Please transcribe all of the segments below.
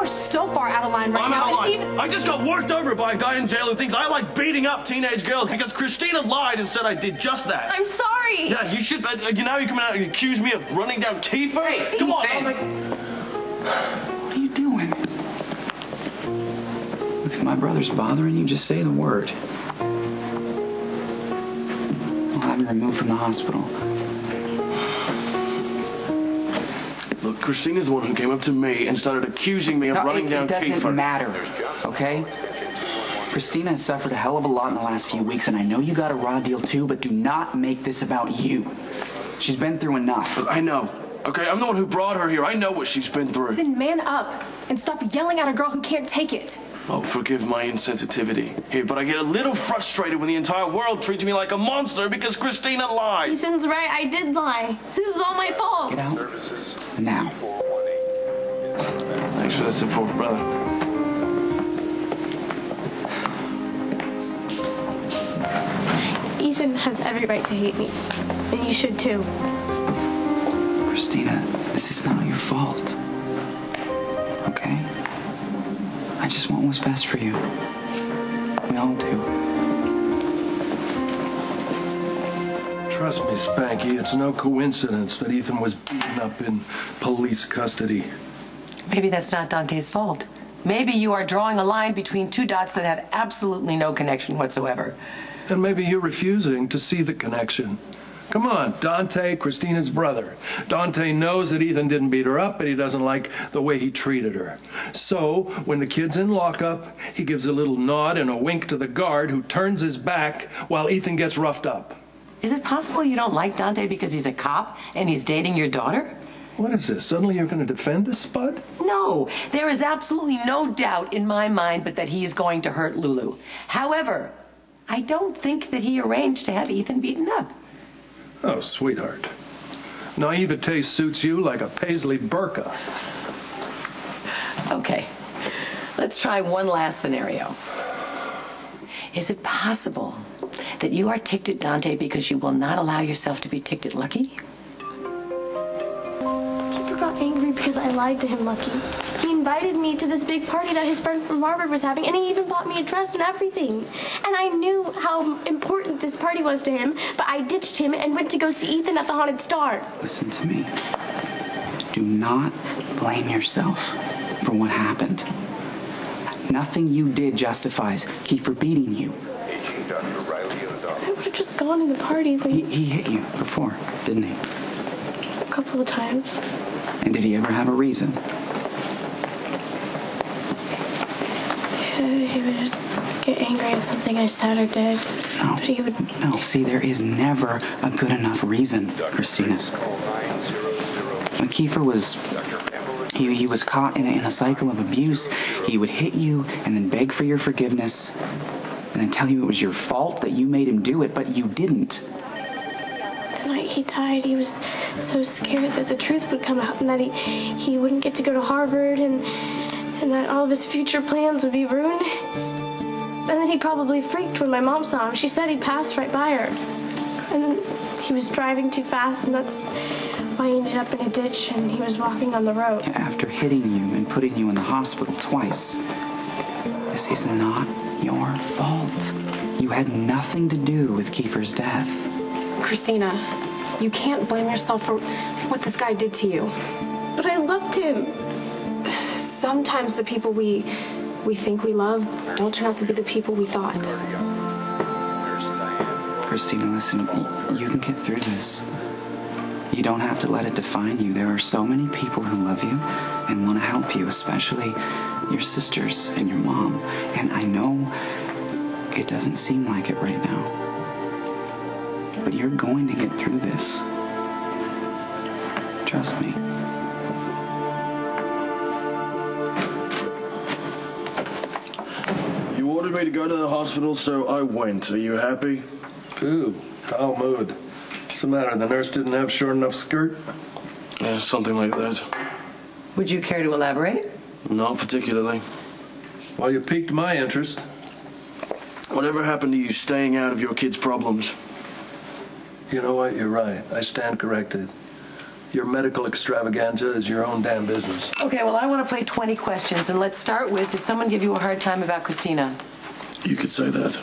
are so far out of line right now. I'm out of line. I just got worked over by a guy in jail who thinks I like beating up teenage girls because Kristina lied and said I did just that. I'm sorry. Yeah, you should. Now you come out and accuse me of running down Kiefer? Hey, come on. What are you doing? Look, if my brother's bothering you, just say the word. I'll have him removed from the hospital. Look, Kristina's the one who came up to me and started accusing me of running down Kiefer. It doesn't matter, okay? Kristina has suffered a hell of a lot in the last few weeks, and I know you got a raw deal too, but do not make this about you. She's been through enough. I know. Okay, I'm the one who brought her here. I know what she's been through. Then man up and stop yelling at a girl who can't take it. Oh, forgive my insensitivity here, but I get a little frustrated when the entire world treats me like a monster because Kristina lied. Ethan's right. I did lie. This is all my fault. Get out. Now. Thanks for the support, brother. Ethan has every right to hate me, and you should too. Kristina, this is not your fault. Okay? I just want what's best for you. We all do. Trust me, Spanky, it's no coincidence that Ethan was beaten up in police custody. Maybe that's not Dante's fault. Maybe you are drawing a line between two dots that have absolutely no connection whatsoever. And maybe you're refusing to see the connection. Come on, Dante, Kristina's brother. Dante knows that Ethan didn't beat her up, but he doesn't like the way he treated her. So, when the kid's in lockup, he gives a little nod and a wink to the guard who turns his back while Ethan gets roughed up. Is it possible you don't like Dante because he's a cop and he's dating your daughter? What is this? Suddenly you're going to defend this spud? No, there is absolutely no doubt in my mind but that he is going to hurt Lulu. However, I don't think that he arranged to have Ethan beaten up. Oh, sweetheart. Naivete suits you like a paisley burqa. Okay, let's try one last scenario. Is it possible that you are ticked at Dante because you will not allow yourself to be ticked at Lucky? Kiefer got angry because I lied to him, Lucky. He invited me to this big party that his friend from Harvard was having, and he even bought me a dress and everything. And I knew how important this party was to him, but I ditched him and went to go see Ethan at the Haunted Star. Listen to me. Do not blame yourself for what happened. Nothing you did justifies Kiefer beating you. If I would have just gone to the party, then... He hit you before, didn't he? A couple of times. And did he ever have a reason? He would just get angry at something I said or did. No. But he would... No, see, there is never a good enough reason, Kristina. When Kiefer was... He was caught in a cycle of abuse. He would hit you and then beg for your forgiveness and then tell you it was your fault that you made him do it, but you didn't. The night he died, he was so scared that the truth would come out and that he wouldn't get to go to Harvard and that all of his future plans would be ruined. And then he probably freaked when my mom saw him. She said he passed right by her. And then he was driving too fast, and that's why he ended up in a ditch and he was walking on the road. After hitting you and putting you in the hospital twice, this is not your fault. You had nothing to do with Kiefer's death. Kristina, you can't blame yourself for what this guy did to you. But I loved him. Sometimes the people we think we love don't turn out to be the people we thought. Kristina, listen, you can get through this. You don't have to let it define you. There are so many people who love you and want to help you, especially your sisters and your mom. And I know it doesn't seem like it right now, but you're going to get through this. Trust me. You ordered me to go to the hospital, so I went. Are you happy? Ooh, foul mood. What's the matter? The nurse didn't have short enough skirt? Yeah, something like that. Would you care to elaborate? Not particularly. Well, you piqued my interest. Whatever happened to you staying out of your kids' problems? You know what? You're right. I stand corrected. Your medical extravaganza is your own damn business. Okay, well, I want to play 20 questions, and let's start with, did someone give you a hard time about Kristina? You could say that.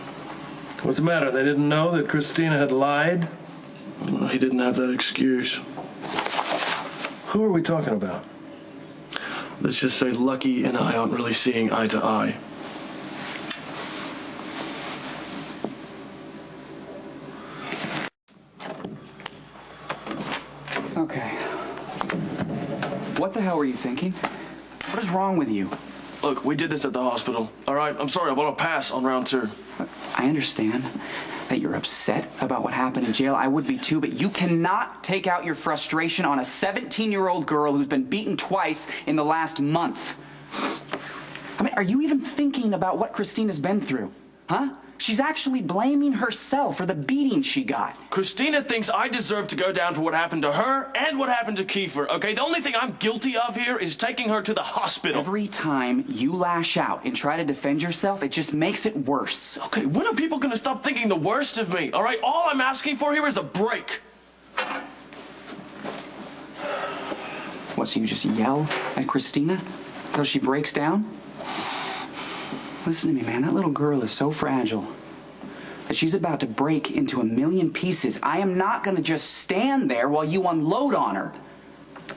What's the matter? They didn't know that Kristina had lied? Well, he didn't have that excuse. Who are we talking about? Let's just say Lucky and I aren't really seeing eye to eye. Okay. What the hell were you thinking? What is wrong with you? Look, we did this at the hospital. All right, I'm sorry, I want to pass on round 2. I understand that you're upset about what happened in jail. I would be too, but you cannot take out your frustration on a 17-year-old girl who's been beaten twice in the last month. I mean, are you even thinking about what Kristina's been through? Huh? She's actually blaming herself for the beating she got. Kristina thinks I deserve to go down for what happened to her and what happened to Kiefer, okay? The only thing I'm guilty of here is taking her to the hospital. Every time you lash out and try to defend yourself, it just makes it worse. Okay, when are people gonna stop thinking the worst of me, all right? All I'm asking for here is a break. What, so you just yell at Kristina until she breaks down? Listen to me, man. That little girl is so fragile that she's about to break into a million pieces. I am not going to just stand there while you unload on her.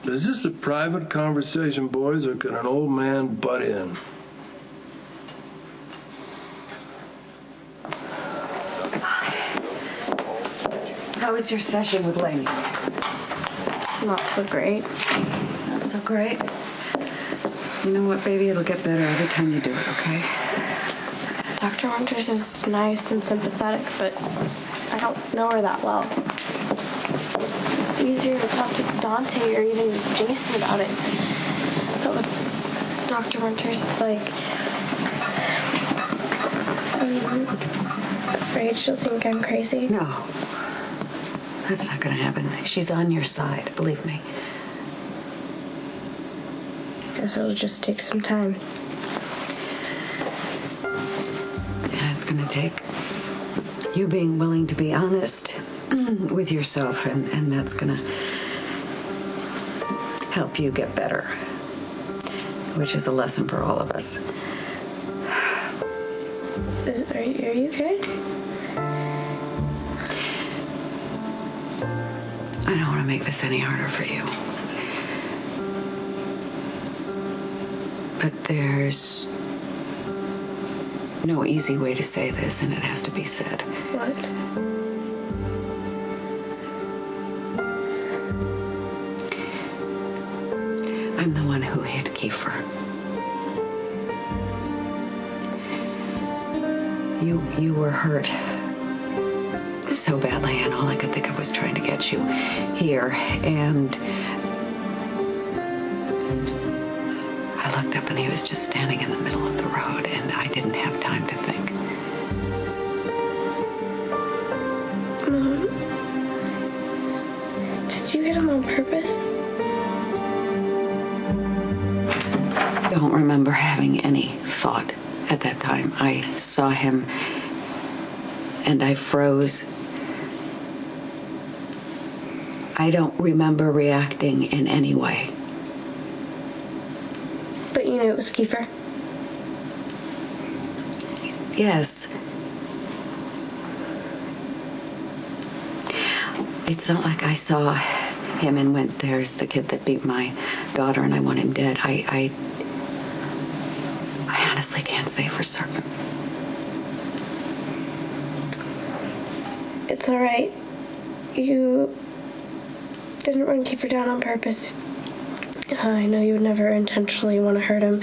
Is this a private conversation, boys, or can an old man butt in? How was your session with Lainey? Not so great. Not so great. You know what, baby? It'll get better every time you do it, okay? Dr. Winters is nice and sympathetic, but I don't know her that well. It's easier to talk to Dante or even Jason about it. But with Dr. Winters, it's like... I'm afraid she'll think I'm crazy. No. That's not gonna happen. She's on your side, believe me. Guess it'll just take some time. Yeah, it's gonna take you being willing to be honest with yourself, and that's gonna help you get better, which is a lesson for all of us. Are you okay? I don't want to make this any harder for you. But there's no easy way to say this, and it has to be said. What? I'm the one who hit Kiefer. You were hurt so badly, and all I could think of was trying to get you here, and I looked up and he was just standing in the middle of the road, and I didn't have time to think. Mom, did you hit him on purpose? I don't remember having any thought at that time. I saw him and I froze. I don't remember reacting in any way. But you knew it was Kiefer. Yes. It's not like I saw him and went, there's the kid that beat my daughter and I want him dead. I honestly can't say for certain. It's all right. You didn't run Kiefer down on purpose. I know you would never intentionally want to hurt him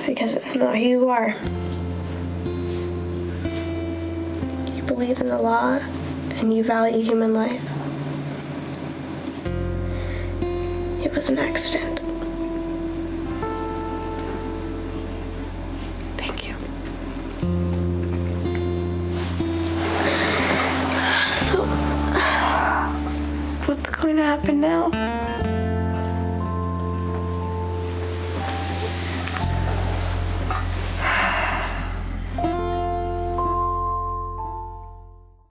because it's not who you are. You believe in the law and you value human life. It was an accident. Thank you. So, what's going to happen now?